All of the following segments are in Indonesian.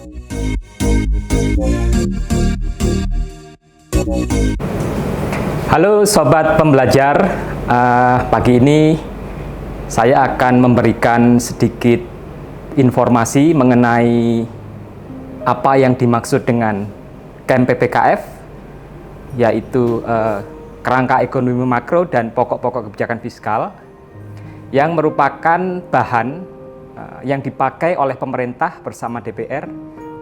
Halo Sobat Pembelajar, pagi ini saya akan memberikan sedikit informasi mengenai apa yang dimaksud dengan KMPPKF, yaitu kerangka ekonomi makro dan pokok-pokok kebijakan fiskal, yang merupakan bahan yang dipakai oleh pemerintah bersama DPR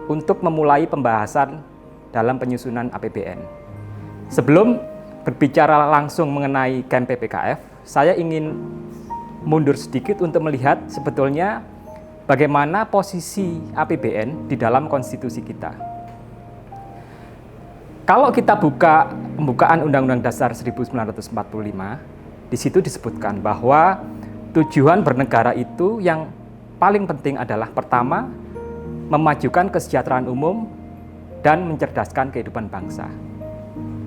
untuk memulai pembahasan dalam penyusunan APBN. Sebelum berbicara langsung mengenai KMPPKF, saya ingin mundur sedikit untuk melihat sebetulnya bagaimana posisi APBN di dalam konstitusi kita. Kalau kita buka pembukaan Undang-Undang Dasar 1945, di situ disebutkan bahwa tujuan bernegara itu yang paling penting adalah pertama, memajukan kesejahteraan umum dan mencerdaskan kehidupan bangsa.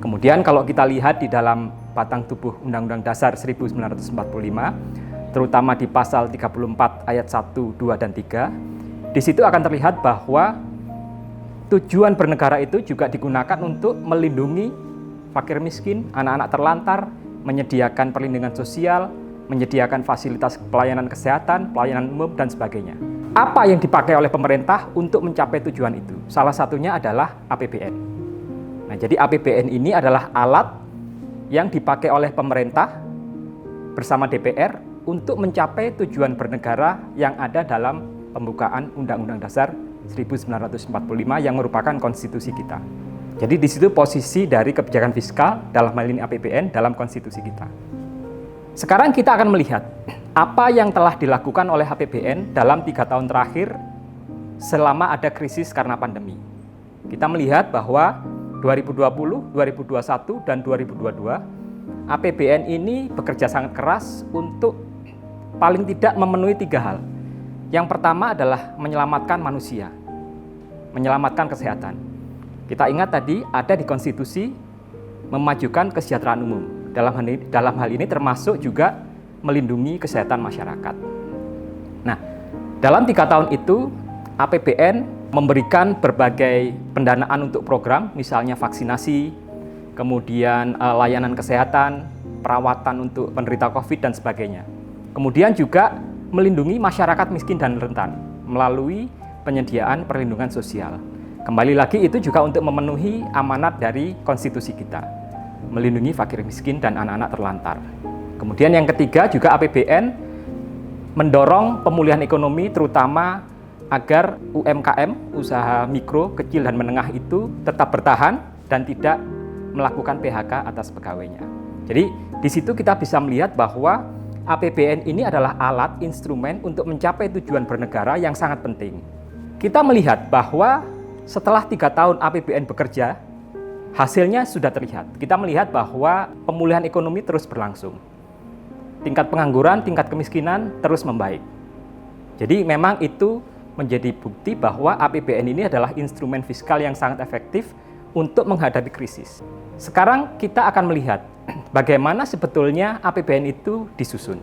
Kemudian kalau kita lihat di dalam batang tubuh Undang-Undang Dasar 1945, terutama di pasal 34 ayat 1, 2, dan 3, di situ akan terlihat bahwa tujuan bernegara itu juga digunakan untuk melindungi fakir miskin, anak-anak terlantar, menyediakan perlindungan sosial, menyediakan fasilitas pelayanan kesehatan, pelayanan umum, dan sebagainya. Apa yang dipakai oleh pemerintah untuk mencapai tujuan itu? Salah satunya adalah APBN. Nah, jadi APBN ini adalah alat yang dipakai oleh pemerintah bersama DPR untuk mencapai tujuan bernegara yang ada dalam pembukaan Undang-Undang Dasar 1945 yang merupakan konstitusi kita. Jadi di situ posisi dari kebijakan fiskal dalam hal ini APBN dalam konstitusi kita. Sekarang kita akan melihat apa yang telah dilakukan oleh APBN dalam 3 tahun terakhir selama ada krisis karena pandemi. Kita melihat bahwa 2020, 2021, dan 2022, APBN ini bekerja sangat keras untuk paling tidak memenuhi 3 hal. Yang pertama adalah menyelamatkan manusia, menyelamatkan kesehatan. Kita ingat tadi ada di konstitusi memajukan kesejahteraan umum. Dalam hal ini termasuk juga melindungi kesehatan masyarakat. Nah, dalam 3 tahun itu APBN memberikan berbagai pendanaan untuk program, misalnya vaksinasi, kemudian layanan kesehatan, perawatan untuk penderita COVID, dan sebagainya. Kemudian juga melindungi masyarakat miskin dan rentan melalui penyediaan perlindungan sosial. Kembali lagi itu juga untuk memenuhi amanat dari konstitusi kita, melindungi fakir miskin dan anak-anak terlantar. Kemudian yang ketiga juga APBN mendorong pemulihan ekonomi terutama agar UMKM, usaha mikro, kecil, dan menengah itu tetap bertahan dan tidak melakukan PHK atas pegawainya. Jadi di situ kita bisa melihat bahwa APBN ini adalah alat instrumen untuk mencapai tujuan bernegara yang sangat penting. Kita melihat bahwa setelah 3 tahun APBN bekerja, hasilnya sudah terlihat. Kita melihat bahwa pemulihan ekonomi terus berlangsung. Tingkat pengangguran, tingkat kemiskinan terus membaik. Jadi memang itu menjadi bukti bahwa APBN ini adalah instrumen fiskal yang sangat efektif untuk menghadapi krisis. Sekarang kita akan melihat bagaimana sebetulnya APBN itu disusun.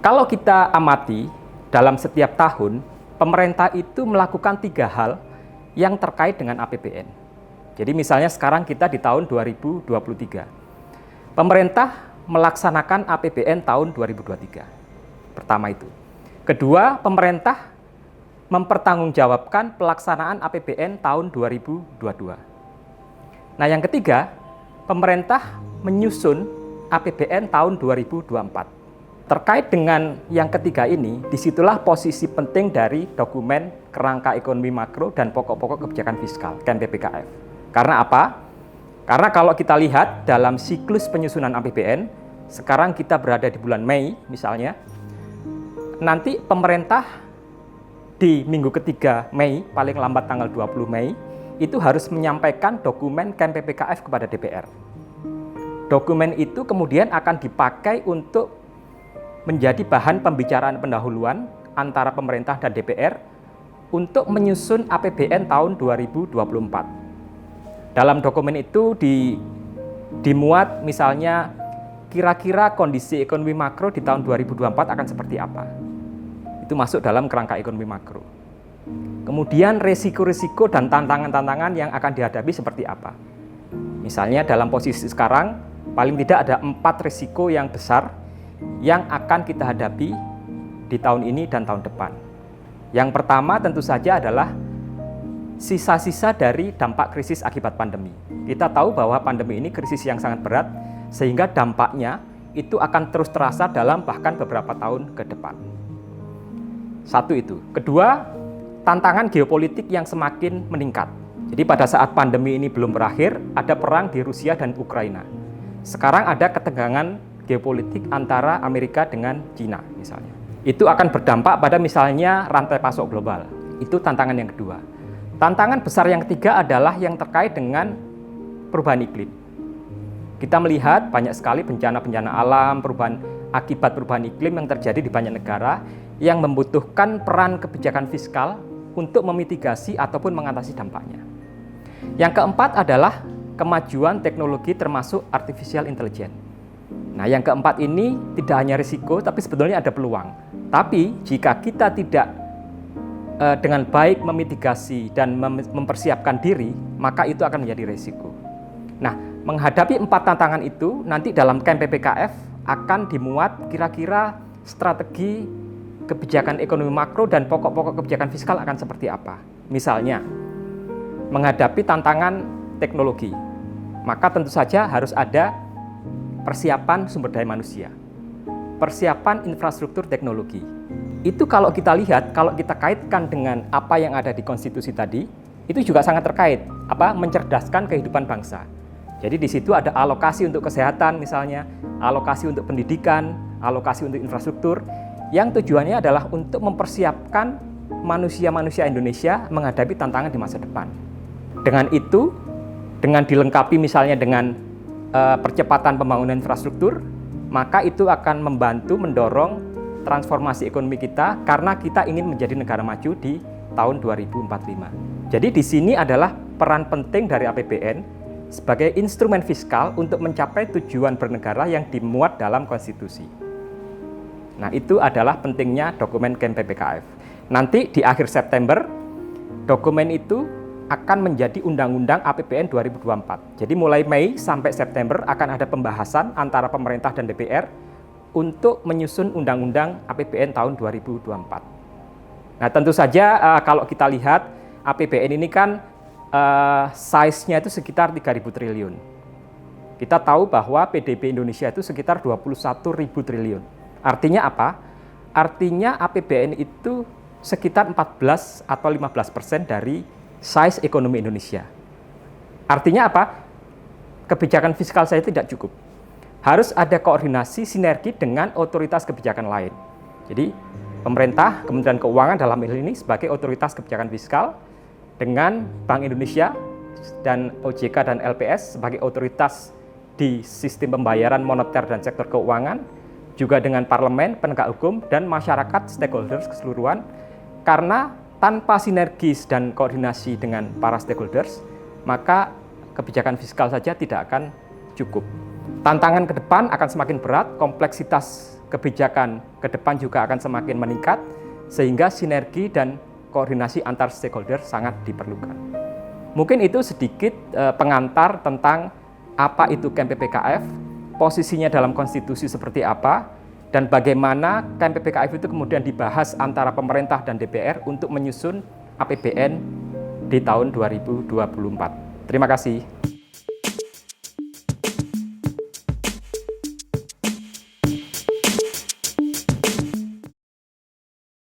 Kalau kita amati dalam setiap tahun, pemerintah itu melakukan 3 hal yang terkait dengan APBN. Jadi misalnya sekarang kita di tahun 2023. Pemerintah melaksanakan APBN tahun 2023. Pertama itu. Kedua, pemerintah mempertanggungjawabkan pelaksanaan APBN tahun 2022. Nah, yang ketiga, pemerintah menyusun APBN tahun 2024. Terkait dengan yang ketiga ini, disitulah posisi penting dari dokumen kerangka ekonomi makro dan pokok-pokok kebijakan fiskal, KMPPKF. Karena apa? Karena kalau kita lihat dalam siklus penyusunan APBN, sekarang kita berada di bulan Mei misalnya, nanti pemerintah di minggu ketiga Mei, paling lambat tanggal 20 Mei, itu harus menyampaikan dokumen KMPPKF kepada DPR. Dokumen itu kemudian akan dipakai untuk menjadi bahan pembicaraan pendahuluan antara pemerintah dan DPR untuk menyusun APBN tahun 2024. Dalam dokumen itu dimuat misalnya kira-kira kondisi ekonomi makro di tahun 2024 akan seperti apa. Itu masuk dalam kerangka ekonomi makro. Kemudian resiko-resiko dan tantangan-tantangan yang akan dihadapi seperti apa. Misalnya dalam posisi sekarang, paling tidak ada 4 resiko yang besar yang akan kita hadapi di tahun ini dan tahun depan. Yang pertama tentu saja adalah sisa-sisa dari dampak krisis akibat pandemi. Kita tahu bahwa pandemi ini krisis yang sangat berat, sehingga dampaknya itu akan terus terasa dalam bahkan beberapa tahun ke depan. Satu itu. Kedua, tantangan geopolitik yang semakin meningkat. Jadi pada saat pandemi ini belum berakhir, ada perang di Rusia dan Ukraina. Sekarang ada ketegangan geopolitik antara Amerika dengan Cina misalnya. Itu akan berdampak pada misalnya rantai pasok global. Itu tantangan yang kedua. Tantangan besar yang ketiga adalah yang terkait dengan perubahan iklim. Kita melihat banyak sekali bencana-bencana alam, akibat perubahan iklim yang terjadi di banyak negara yang membutuhkan peran kebijakan fiskal untuk memitigasi ataupun mengatasi dampaknya. Yang keempat adalah kemajuan teknologi termasuk artificial intelligence. Nah, yang keempat ini tidak hanya risiko, tapi sebetulnya ada peluang. Tapi jika kita tidak dengan baik memitigasi dan mempersiapkan diri, maka itu akan menjadi risiko. Nah, menghadapi 4 tantangan itu, nanti dalam camp PPKF akan dimuat kira-kira strategi kebijakan ekonomi makro dan pokok-pokok kebijakan fiskal akan seperti apa. Misalnya, menghadapi tantangan teknologi, maka tentu saja harus ada persiapan sumber daya manusia, persiapan infrastruktur teknologi. Itu kalau kita lihat, kalau kita kaitkan dengan apa yang ada di konstitusi tadi, itu juga sangat terkait, mencerdaskan kehidupan bangsa. Jadi di situ ada alokasi untuk kesehatan misalnya, alokasi untuk pendidikan, alokasi untuk infrastruktur, yang tujuannya adalah untuk mempersiapkan manusia-manusia Indonesia menghadapi tantangan di masa depan. Dengan itu, dengan dilengkapi misalnya dengan percepatan pembangunan infrastruktur, maka itu akan membantu mendorong transformasi ekonomi kita karena kita ingin menjadi negara maju di tahun 2045. Jadi di sini adalah peran penting dari APBN sebagai instrumen fiskal untuk mencapai tujuan bernegara yang dimuat dalam konstitusi. Nah, itu adalah pentingnya dokumen camp PPKF. Nanti di akhir September, dokumen itu akan menjadi Undang-Undang APBN 2024. Jadi mulai Mei sampai September akan ada pembahasan antara pemerintah dan DPR untuk menyusun Undang-Undang APBN tahun 2024. Nah, tentu saja kalau kita lihat APBN ini kan size-nya itu sekitar 3.000 triliun. Kita tahu bahwa PDB Indonesia itu sekitar 21.000 triliun. Artinya apa? Artinya APBN itu sekitar 14 atau 15% dari size ekonomi Indonesia. Artinya apa? Kebijakan fiskal saya tidak cukup. Harus ada koordinasi sinergi dengan otoritas kebijakan lain. Jadi pemerintah, Kementerian Keuangan dalam hal ini sebagai otoritas kebijakan fiskal, dengan Bank Indonesia dan OJK dan LPS sebagai otoritas di sistem pembayaran moneter dan sektor keuangan, juga dengan parlemen, penegak hukum, dan masyarakat stakeholders keseluruhan, karena tanpa sinergis dan koordinasi dengan para stakeholders, maka kebijakan fiskal saja tidak akan cukup. Tantangan ke depan akan semakin berat, kompleksitas kebijakan ke depan juga akan semakin meningkat, sehingga sinergi dan koordinasi antar stakeholder sangat diperlukan. Mungkin itu sedikit pengantar tentang apa itu camp PPKF, posisinya dalam konstitusi seperti apa, dan bagaimana camp PPKF itu kemudian dibahas antara pemerintah dan DPR untuk menyusun APBN di tahun 2024. Terima kasih.